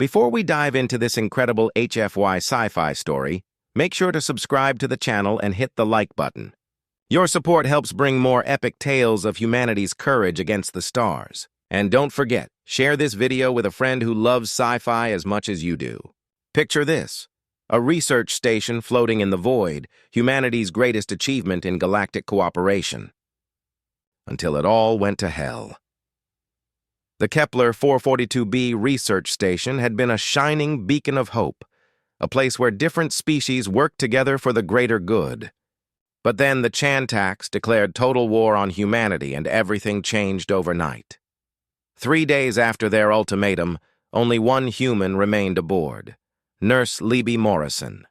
Before we dive into this incredible HFY sci-fi story, make sure to subscribe to the channel and hit the like button. Your support helps bring more epic tales of humanity's courage against the stars. And don't forget, share this video with a friend who loves sci-fi as much as you do. Picture this: a research station floating in the void, humanity's greatest achievement in galactic cooperation. Until it all went to hell. The Kepler 442b research station had been a shining beacon of hope, a place where different species worked together for the greater good. But then the Chantax declared total war on humanity and everything changed overnight. 3 days after their ultimatum, only one human remained aboard, Nurse Libi Morrison.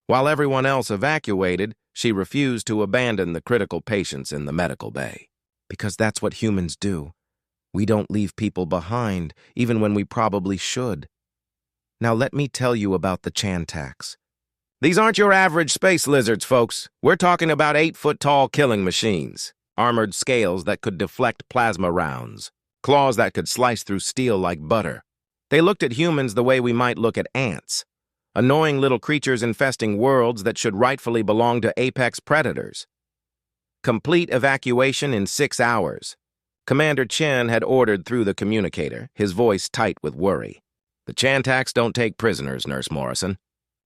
While everyone else evacuated, she refused to abandon the critical patients in the medical bay. Because that's what humans do. We don't leave people behind, even when we probably should. Now let me tell you about the Chantax. These aren't your average space lizards, folks. We're talking about 8-foot-tall killing machines, armored scales that could deflect plasma rounds, claws that could slice through steel like butter. They looked at humans the way we might look at ants, annoying little creatures infesting worlds that should rightfully belong to apex predators. Complete evacuation in 6 hours. Commander Chen had ordered through the communicator, his voice tight with worry. The Chantax don't take prisoners, Nurse Morrison.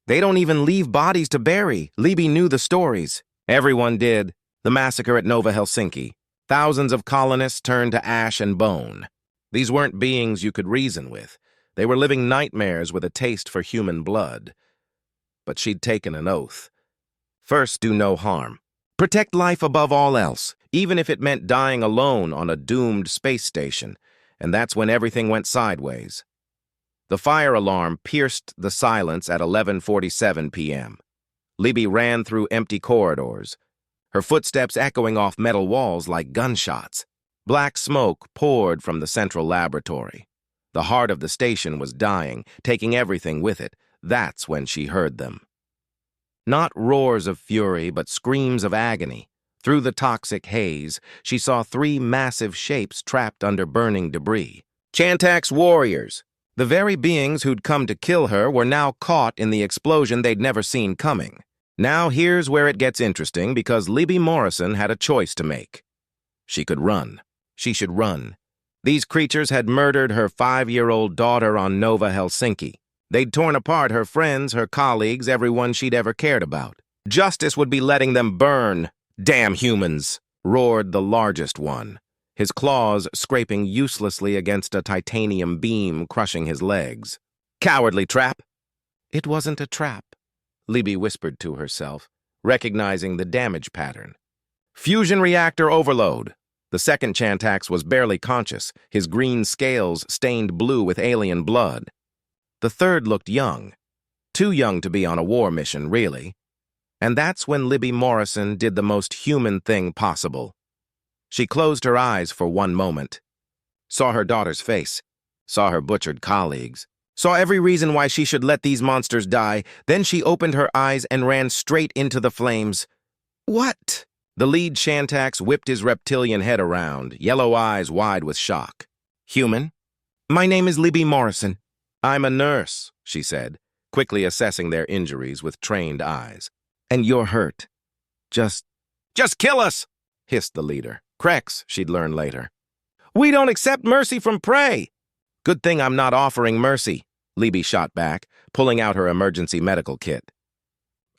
They don't even leave bodies to bury. Libi knew the stories. Everyone did. The massacre at Nova Helsinki. Thousands of colonists turned to ash and bone. These weren't beings you could reason with. They were living nightmares with a taste for human blood. But she'd taken an oath. First, do no harm. Protect life above all else, even if it meant dying alone on a doomed space station, and that's when everything went sideways. The fire alarm pierced the silence at 11:47 p.m. Libi ran through empty corridors, her footsteps echoing off metal walls like gunshots. Black smoke poured from the central laboratory. The heart of the station was dying, taking everything with it. That's when she heard them. Not roars of fury, but screams of agony. Through the toxic haze, she saw 3 massive shapes trapped under burning debris. Chantax warriors. The very beings who'd come to kill her were now caught in the explosion they'd never seen coming. Now here's where it gets interesting, because Libi Morrison had a choice to make. She could run. She should run. These creatures had murdered her 5-year-old daughter on Nova Helsinki. They'd torn apart her friends, her colleagues, everyone she'd ever cared about. Justice would be letting them burn. Damn humans, roared the largest one, his claws scraping uselessly against a titanium beam crushing his legs. Cowardly trap. It wasn't a trap, Libi whispered to herself, recognizing the damage pattern. Fusion reactor overload. The second Chantax was barely conscious, his green scales stained blue with alien blood. The third looked young. Too young to be on a war mission, really. And that's when Libi Morrison did the most human thing possible. She closed her eyes for one moment, saw her daughter's face, saw her butchered colleagues, saw every reason why she should let these monsters die. Then she opened her eyes and ran straight into the flames. What? The lead Chantax whipped his reptilian head around, yellow eyes wide with shock. Human? My name is Libi Morrison. I'm a nurse, she said, quickly assessing their injuries with trained eyes. And you're hurt. Just kill us, hissed the leader. Crex, she'd learn later. We don't accept mercy from prey. Good thing I'm not offering mercy, Libi shot back, pulling out her emergency medical kit.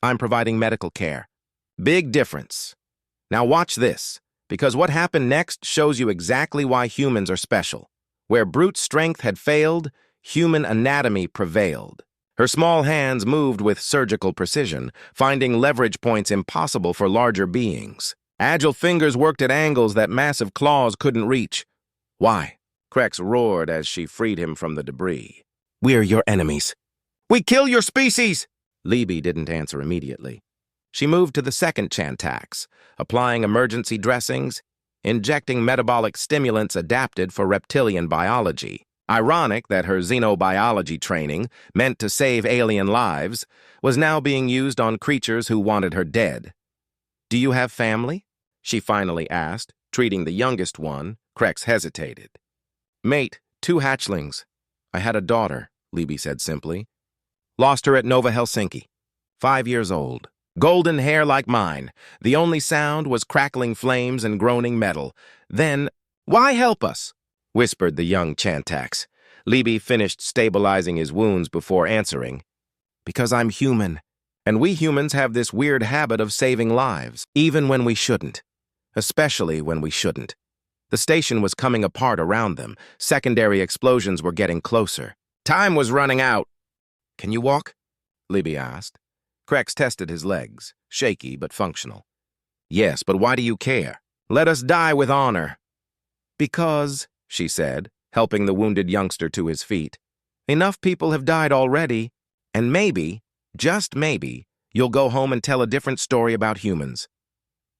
I'm providing medical care. Big difference. Now watch this, because what happened next shows you exactly why humans are special. Where brute strength had failed, human anatomy prevailed. Her small hands moved with surgical precision, finding leverage points impossible for larger beings. Agile fingers worked at angles that massive claws couldn't reach. Why? Crex roared as she freed him from the debris. We're your enemies. We kill your species! Libi didn't answer immediately. She moved to the second Chantax, applying emergency dressings, injecting metabolic stimulants adapted for reptilian biology. Ironic that her xenobiology training, meant to save alien lives, was now being used on creatures who wanted her dead. Do you have family? She finally asked, treating the youngest one. Crex hesitated. Mate, 2 hatchlings. I had a daughter, Libi said simply. Lost her at Nova Helsinki. 5 years old. Golden hair like mine. The only sound was crackling flames and groaning metal. Then, "Why help us?" whispered the young Chantax. Libi finished stabilizing his wounds before answering. Because I'm human, and we humans have this weird habit of saving lives, even when we shouldn't. Especially when we shouldn't. The station was coming apart around them. Secondary explosions were getting closer. Time was running out. Can you walk? Libi asked. Krex tested his legs, shaky but functional. Yes, but why do you care? Let us die with honor. Because, she said, helping the wounded youngster to his feet, enough people have died already, and maybe, just maybe, you'll go home and tell a different story about humans.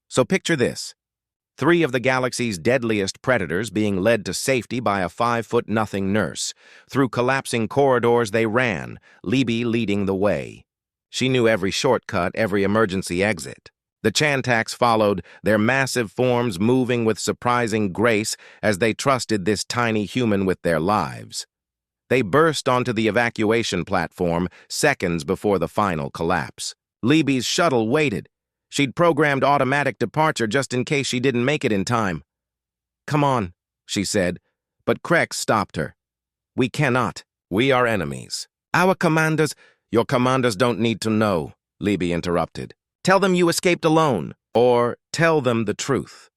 So picture this. 3 of the galaxy's deadliest predators being led to safety by a 5'0" nurse. Through collapsing corridors they ran, Libi leading the way. She knew every shortcut, every emergency exit. The Chantax followed, their massive forms moving with surprising grace as they trusted this tiny human with their lives. They burst onto the evacuation platform seconds before the final collapse. Libi's shuttle waited. She'd programmed automatic departure just in case she didn't make it in time. Come on, she said, but Krex stopped her. We cannot. We are enemies. Our commanders... Your commanders don't need to know, Libi interrupted. Tell them you escaped alone, or tell them the truth.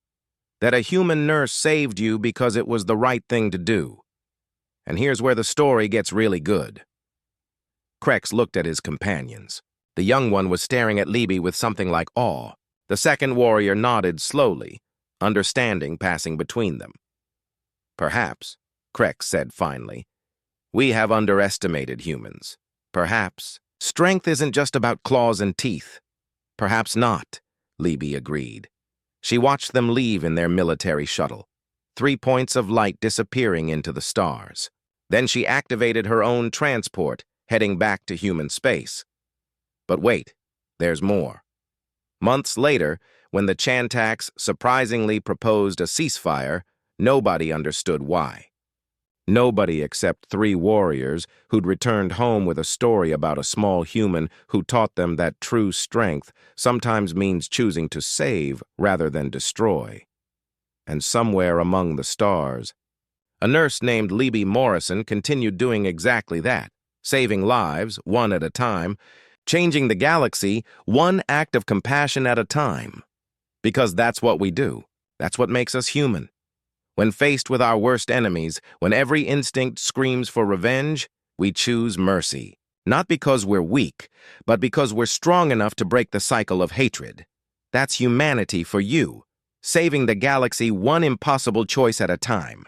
That a human nurse saved you because it was the right thing to do. And here's where the story gets really good. Krex looked at his companions. The young one was staring at Libi with something like awe. The second warrior nodded slowly, understanding passing between them. Perhaps, Krex said finally, we have underestimated humans. Perhaps. Strength isn't just about claws and teeth. Perhaps not, Libi agreed. She watched them leave in their military shuttle, 3 points of light disappearing into the stars. Then she activated her own transport, heading back to human space. But wait, there's more. Months later, when the Chantax surprisingly proposed a ceasefire, nobody understood why. Nobody except 3 warriors who'd returned home with a story about a small human who taught them that true strength sometimes means choosing to save rather than destroy. And somewhere among the stars, a nurse named Libi Morrison continued doing exactly that, saving lives, one at a time, changing the galaxy, one act of compassion at a time. Because that's what we do. That's what makes us human. When faced with our worst enemies, when every instinct screams for revenge, we choose mercy. Not because we're weak, but because we're strong enough to break the cycle of hatred. That's humanity for you, saving the galaxy one impossible choice at a time.